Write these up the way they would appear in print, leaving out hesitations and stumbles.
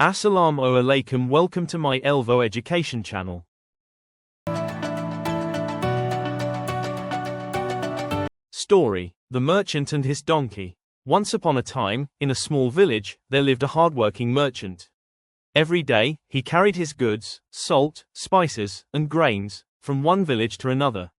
Assalam o Alaikum. Welcome to my Elvo education channel. Story: The Merchant and His Donkey. Once upon a time, in a small village, there lived a hard-working merchant. Every day, he carried his goods, salt, spices, and grains, from one village to another.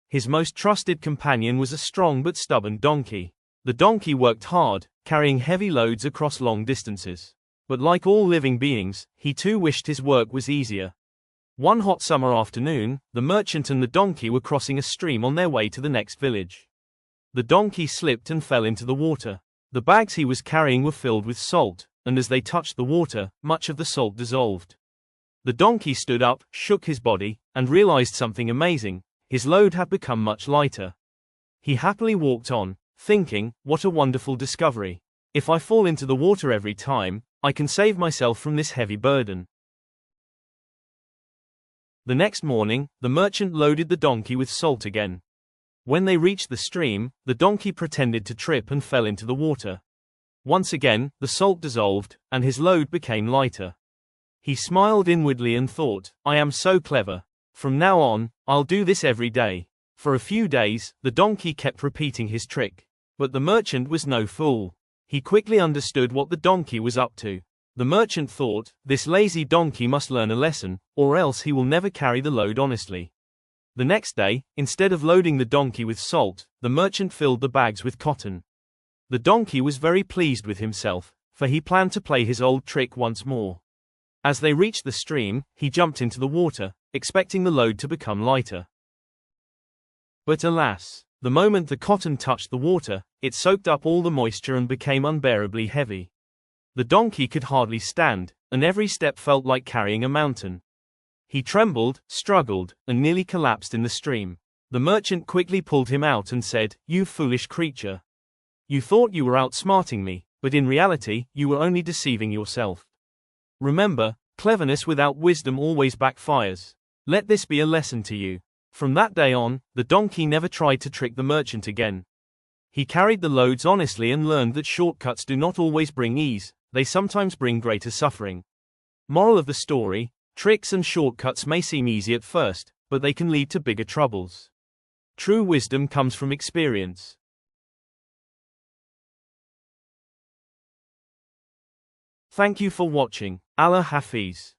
His most trusted companion was a strong but stubborn donkey. The donkey worked hard, carrying heavy loads across long distances. But like all living beings, he too wished his work was easier. One hot summer afternoon, the merchant and the donkey were crossing a stream on their way to the next village. The donkey slipped and fell into the water. The bags he was carrying were filled with salt, and as they touched the water, much of the salt dissolved. The donkey stood up, shook his body, and realized something amazing: his load had become much lighter. He happily walked on, thinking, what a wonderful discovery. If I fall into the water every time, I can save myself from this heavy burden. The next morning, the merchant loaded the donkey with salt again. When they reached the stream, the donkey pretended to trip and fell into the water. Once again, the salt dissolved, and his load became lighter. He smiled inwardly and thought, I am so clever. From now on, I'll do this every day. For a few days, the donkey kept repeating his trick. But the merchant was no fool. He quickly understood what the donkey was up to. The merchant thought, this lazy donkey must learn a lesson, or else he will never carry the load honestly. The next day, instead of loading the donkey with salt, the merchant filled the bags with cotton. The donkey was very pleased with himself, for he planned to play his old trick once more. As they reached the stream, he jumped into the water, expecting the load to become lighter. But alas, the moment the cotton touched the water, it soaked up all the moisture and became unbearably heavy. The donkey could hardly stand, and every step felt like carrying a mountain. He trembled, struggled, and nearly collapsed in the stream. The merchant quickly pulled him out and said, You foolish creature. You thought you were outsmarting me, but in reality, you were only deceiving yourself. Remember, cleverness without wisdom always backfires. Let this be a lesson to you. From that day on, the donkey never tried to trick the merchant again. He carried the loads honestly and learned that shortcuts do not always bring ease, they sometimes bring greater suffering. Moral of the story: tricks and shortcuts may seem easy at first, but they can lead to bigger troubles. True wisdom comes from experience. Thank you for watching. Allah Hafiz.